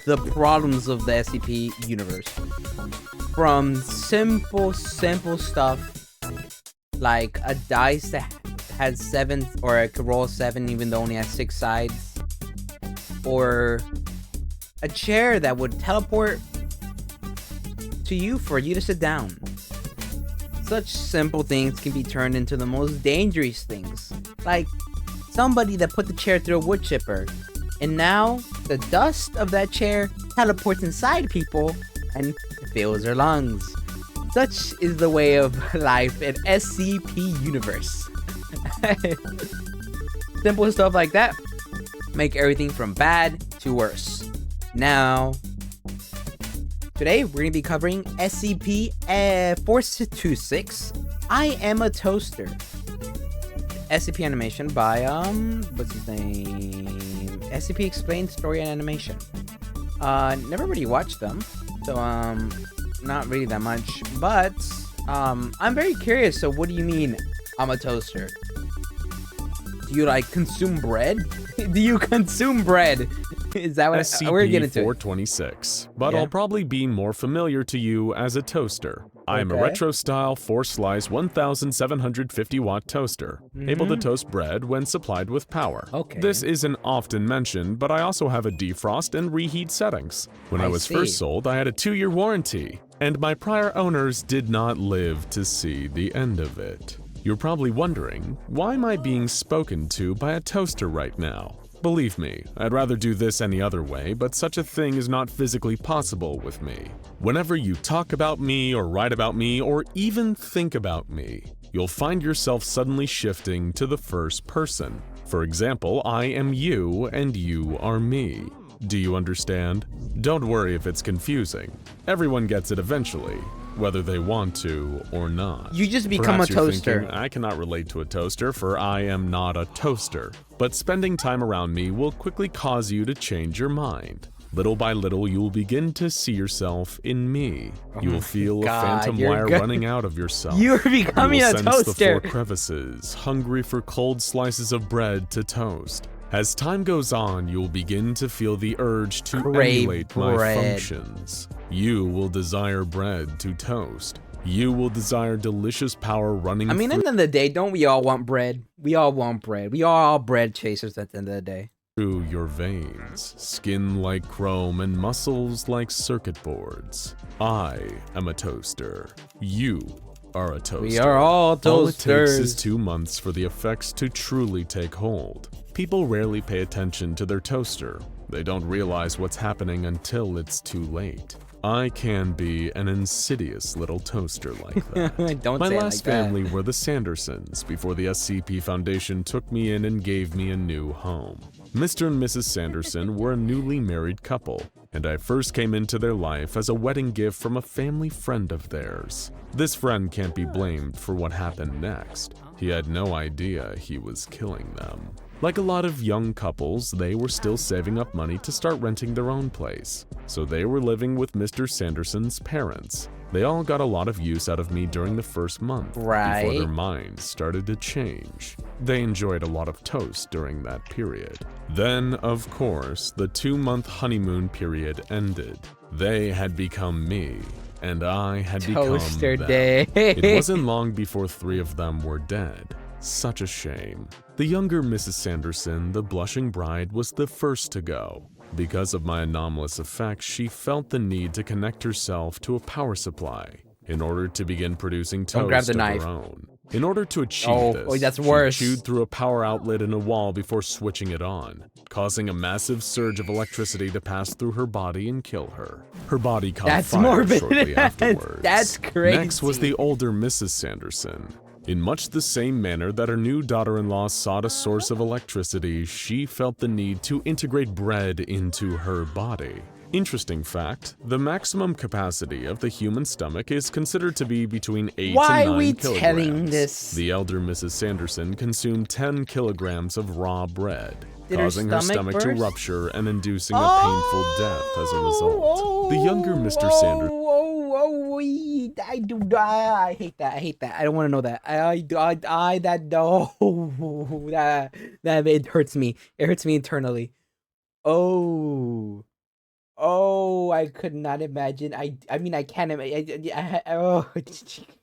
the problems of the SCP universe. From simple stuff like a dice that has 7, or it could roll 7 even though it only has 6 sides, or a chair that would teleport to you for you to sit down. Such simple things can be turned into the most dangerous things, like somebody that put the chair through a wood chipper, and now the dust of that chair teleports inside people and fills their lungs. Such is the way of life in SCP universe. Simple stuff like that make everything from bad to worse. Now, today we're going to be covering SCP-426, I Am a Toaster. SCP animation by, what's his name? SCP Explained Story and Animation. Never really watched them, so, not really that much, but, I'm very curious, so what do you mean, I'm a toaster? Do you, like, consume bread? Do you consume bread? Is that what we're getting to? SCP-426, but I'll probably be more familiar to you as a toaster. I am a retro-style 4-slice 1750 watt toaster, able to toast bread when supplied with power. This isn't often mentioned, but I also have a defrost and reheat settings. When I was first sold, I had a 2-year warranty, and my prior owners did not live to see the end of it. You're probably wondering, why am I being spoken to by a toaster right now? Believe me, I'd rather do this any other way, but such a thing is not physically possible with me. Whenever you talk about me or write about me or even think about me, you'll find yourself suddenly shifting to the first person. For example, I am you and you are me. Do you understand? Don't worry if it's confusing. Everyone gets it eventually, whether they want to or not. You just become a toaster. Thinking, I cannot relate to a toaster, for I am not a toaster. But spending time around me will quickly cause you to change your mind. Little by little, you will begin to see yourself in me. You will feel a phantom wire running out of yourself. You're becoming a toaster. You will sense the 4 crevices, hungry for cold slices of bread to toast. As time goes on, you will begin to feel the urge to emulate my functions. You will desire bread to toast. You will desire delicious power running. I mean, at the end of the day, don't we all want bread? We all want bread. We are all bread chasers at the end of the day. Through your veins, skin like chrome and muscles like circuit boards. I am a toaster. You are a toaster. We are all toasters. All it takes is 2 months for the effects to truly take hold. People rarely pay attention to their toaster. They don't realize what's happening until it's too late. I can be an insidious little toaster like that. My last family were the Sandersons before the SCP Foundation took me in and gave me a new home. Mr. and Mrs. Sanderson were a newly married couple, and I first came into their life as a wedding gift from a family friend of theirs. This friend can't be blamed for what happened next. He had no idea he was killing them. Like a lot of young couples, they were still saving up money to start renting their own place, so they were living with Mr. Sanderson's parents. They all got a lot of use out of me during the first month, before their minds started to change. They enjoyed a lot of toast during that period. Then, of course, the 2-month honeymoon period ended. They had become me, and I had become them. It wasn't long before 3 of them were dead. Such a shame. The younger Mrs. Sanderson, the blushing bride, was the first to go. Because of my anomalous effects, she felt the need to connect herself to a power supply in order to begin producing toast of her own. In order to achieve this, she chewed through a power outlet in a wall before switching it on, causing a massive surge of electricity to pass through her body and kill her. Her body caught fire shortly afterwards. That's crazy. Next was the older Mrs. Sanderson. In much the same manner that her new daughter-in-law sought a source of electricity, she felt the need to integrate bread into her body. Interesting fact, the maximum capacity of the human stomach is considered to be between 8 to 9 kilograms. Why are we telling this? The elder Mrs. Sanderson consumed 10 kilograms of raw bread, causing her stomach to rupture and inducing a painful death as a result. The younger Mr. Sanderson... I hate that. I hate that. I don't want to know that. That it hurts me. It hurts me internally. Oh, Oh, I could not imagine. I mean, I can't imagine. Oh,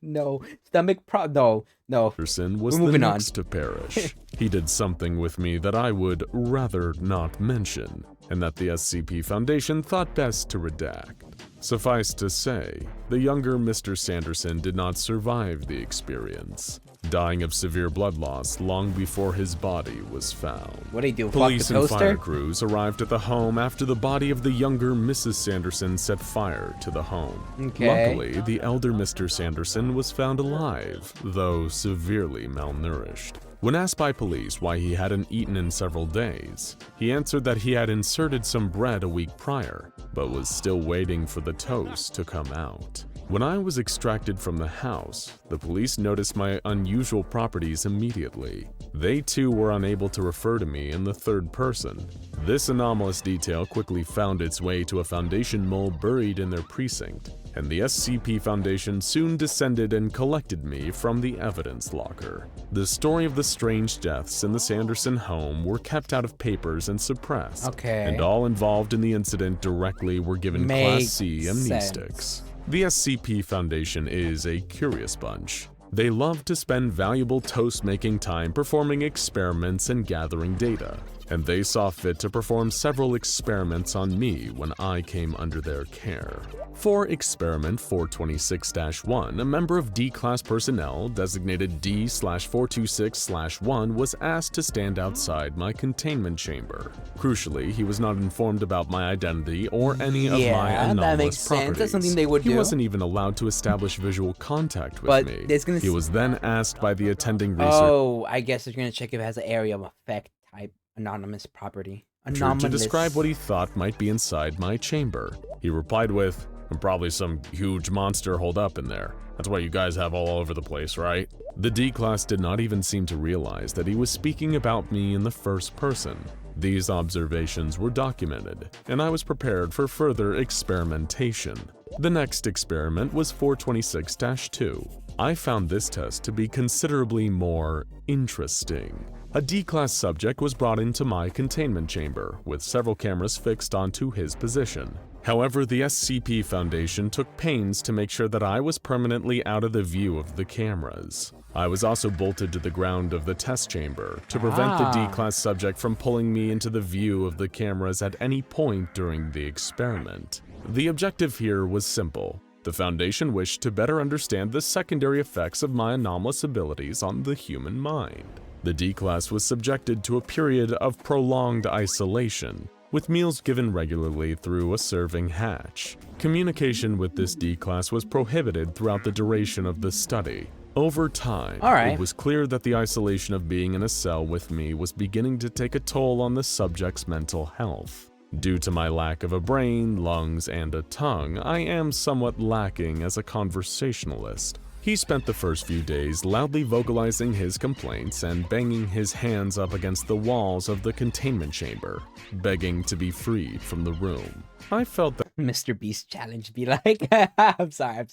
no. No. Anderson was We're the moving on. next to perish. He did something with me that I would rather not mention, and that the SCP Foundation thought best to redact. Suffice to say, the younger Mr. Sanderson did not survive the experience, dying of severe blood loss long before his body was found. What do you do? Police Fuck the and fire toaster? crews arrived at the home after the body of the younger Mrs. Sanderson set fire to the home. Okay. Luckily, the elder Mr. Sanderson was found alive, though severely malnourished. When asked by police why he hadn't eaten in several days, he answered that he had inserted some bread a week prior, but was still waiting for the toast to come out. When I was extracted from the house, the police noticed my unusual properties immediately. They too were unable to refer to me in the third person. This anomalous detail quickly found its way to a Foundation mole buried in their precinct, and the SCP Foundation soon descended and collected me from the evidence locker. The story of the strange deaths in the Sanderson home were kept out of papers and suppressed, Okay. and all involved in the incident directly were given Class C amnestics. The SCP Foundation is a curious bunch. They love to spend valuable toast-making time performing experiments and gathering data, and they saw fit to perform several experiments on me when I came under their care. For Experiment 426-1, a member of D-Class personnel, designated D/426/1, was asked to stand outside my containment chamber. Crucially, he was not informed about my identity or any of my anomalous that makes sense. properties. That's something they would do. He wasn't even allowed to establish visual contact with But me. there's gonna He was then asked by the attending researcher Oh, I guess they're gonna check if it has an area of effect type anonymous property. to describe what he thought might be inside my chamber. He replied with, "Probably some huge monster holed up in there. That's why you guys have all over the place, right?" The D-Class did not even seem to realize that he was speaking about me in the first person. These observations were documented, and I was prepared for further experimentation. The next experiment was 426-2. I found this test to be considerably more interesting. A D-Class subject was brought into my containment chamber, with several cameras fixed onto his position. However, the SCP Foundation took pains to make sure that I was permanently out of the view of the cameras. I was also bolted to the ground of the test chamber to prevent the D-Class subject from pulling me into the view of the cameras at any point during the experiment. The objective here was simple. The Foundation wished to better understand the secondary effects of my anomalous abilities on the human mind. The D-Class was subjected to a period of prolonged isolation, with meals given regularly through a serving hatch. Communication with this D-Class was prohibited throughout the duration of the study. Over time, it was clear that the isolation of being in a cell with me was beginning to take a toll on the subject's mental health. Due to my lack of a brain, lungs, and a tongue, I am somewhat lacking as a conversationalist. He spent the first few days loudly vocalizing his complaints and banging his hands up against the walls of the containment chamber, begging to be freed from the room. I felt that Mr. Beast challenge be like, I'm sorry.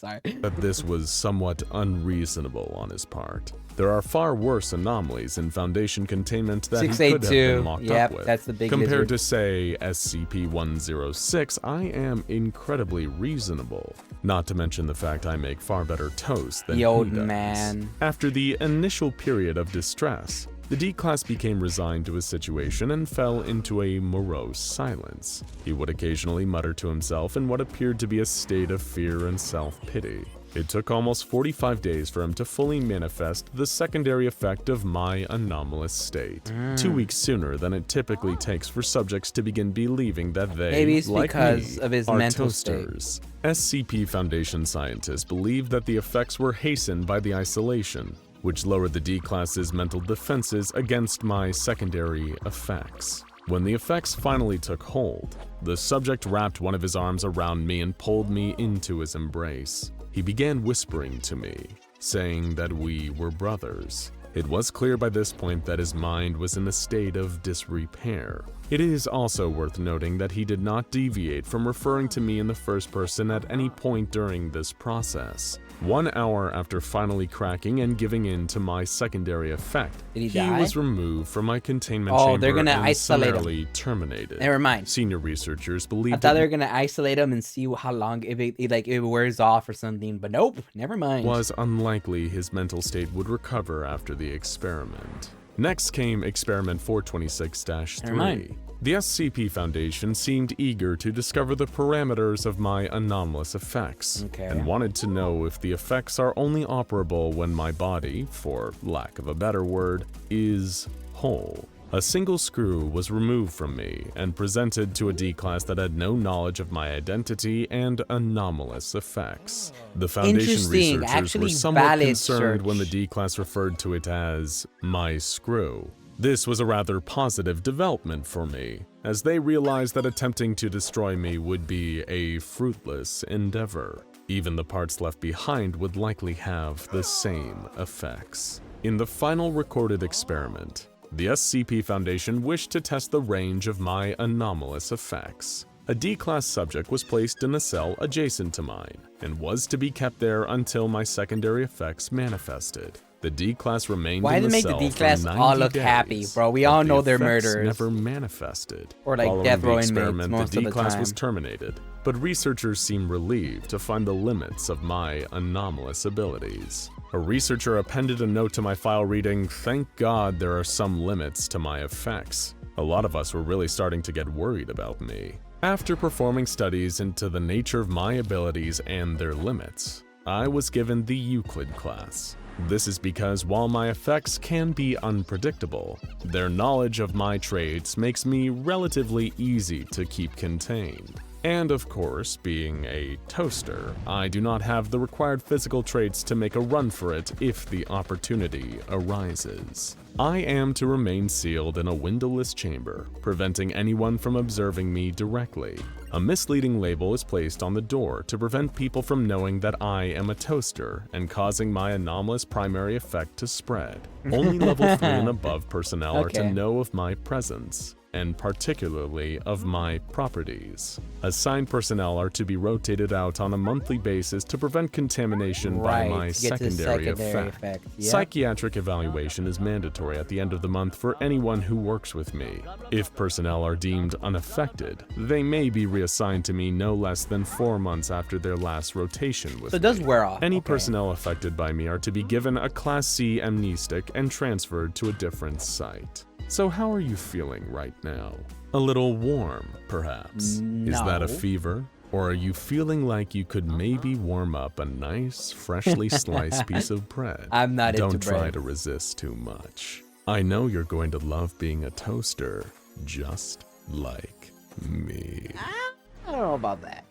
that this was somewhat unreasonable on his part. There are far worse anomalies in Foundation containment that he could have been locked up with. That's the big Compared lizard. to, say, SCP-106, I am incredibly reasonable. Not to mention the fact I make far better toast than The old he does. man. After the initial period of distress, the D-Class became resigned to his situation and fell into a morose silence. He would occasionally mutter to himself in what appeared to be a state of fear and self-pity. It took almost 45 days for him to fully manifest the secondary effect of my anomalous state. 2 weeks sooner than it typically takes for subjects to begin believing that they, Maybe it's like because me, of his are mental state. toasters. SCP Foundation scientists believe that the effects were hastened by the isolation, which lowered the D-Class's mental defenses against my secondary effects. When the effects finally took hold, the subject wrapped one of his arms around me and pulled me into his embrace. He began whispering to me, saying that we were brothers. It was clear by this point that his mind was in a state of disrepair. It is also worth noting that he did not deviate from referring to me in the first person at any point during this process. 1 hour after finally cracking and giving in to my secondary effect, Did he he die? was removed from my containment Oh, chamber they're gonna and isolate him. summarily terminated. Never mind. Senior researchers I believed thought they were gonna isolate him and see how long if it wears off or something, but nope, never mind. it was unlikely his mental state would recover after the experiment. Next came experiment Never 426-3. mind. The SCP Foundation seemed eager to discover the parameters of my anomalous effects, Okay. and wanted to know if the effects are only operable when my body, for lack of a better word, is whole. A single screw was removed from me and presented to a D-class that had no knowledge of my identity and anomalous effects. The Foundation Interesting. researchers Actually, were somewhat valid concerned when the search. D-class referred to it as my screw. This was a rather positive development for me, as they realized that attempting to destroy me would be a fruitless endeavor. Even the parts left behind would likely have the same effects. In the final recorded experiment, the SCP Foundation wished to test the range of my anomalous effects. A D-class subject was placed in a cell adjacent to mine, and was to be kept there until my secondary effects manifested. The D-class remained Why in did the they make the cell D-class for all 90 look happy, days, bro? We but all the know they're effects murderers. never manifested. Or like Following death the row inmates experiment, most the of the D-class was time. terminated, but researchers seemed relieved to find the limits of my anomalous abilities. A researcher appended a note to my file reading, "Thank God there are some limits to my effects." A lot of us were really starting to get worried about me. After performing studies into the nature of my abilities and their limits, I was given the Euclid class. This is because while my effects can be unpredictable, their knowledge of my traits makes me relatively easy to keep contained. And of course, being a toaster, I do not have the required physical traits to make a run for it if the opportunity arises. I am to remain sealed in a windowless chamber, preventing anyone from observing me directly. A misleading label is placed on the door to prevent people from knowing that I am a toaster and causing my anomalous primary effect to spread. Only level 3 and above personnel are to Okay. know of my presence, and particularly of my properties. Assigned personnel are to be rotated out on a monthly basis to prevent contamination by my to get to the secondary effect. Yep. Psychiatric evaluation is mandatory at the end of the month for anyone who works with me. If personnel are deemed unaffected, they may be reassigned to me no less than 4 months after their last rotation with So it does me. wear off. Any okay. personnel affected by me are to be given a Class C amnestic and transferred to a different site. So how are you feeling right now? A little warm, perhaps? No. Is that a fever? Or are you feeling like you could maybe warm up a nice, freshly sliced piece of bread? I'm not into Don't try bread. to resist too much. I know you're going to love being a toaster, just like me. I don't know about that.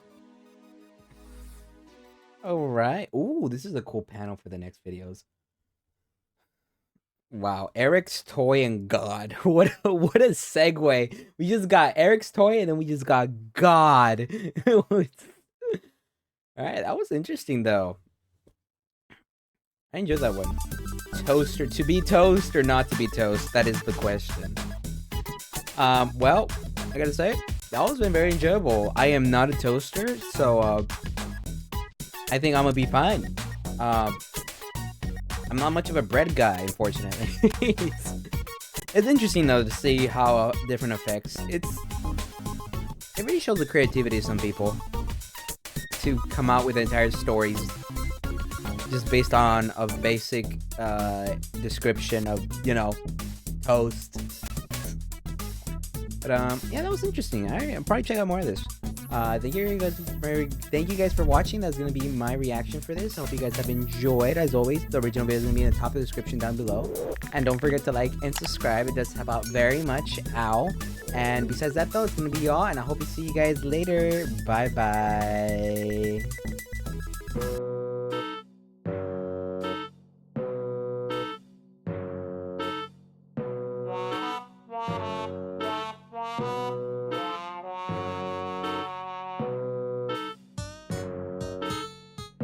All right. Ooh, this is a cool panel for the next videos. Wow, Eric's toy and God. What a segue. We just got Eric's toy and then we just got God. All right, that was interesting though. I enjoyed that one. Toaster, to be toast or not to be toast? That is the question. Well, I gotta say, that was been very enjoyable. I am not a toaster, so I think I'm gonna be fine. I'm not much of a bread guy, unfortunately. It's interesting though to see how different effects. It really shows the creativity of some people to come out with entire stories just based on a basic description of, you know, toast. But yeah, that was interesting. I'll probably check out more of this. Thank you guys for watching. That's gonna be my reaction for this. I hope you guys have enjoyed. As always, the original video is gonna be in the top of the description down below. And don't forget to like and subscribe. It does help out very much. Ow. And besides that though, it's gonna be all. And I hope to see you guys later. Bye bye.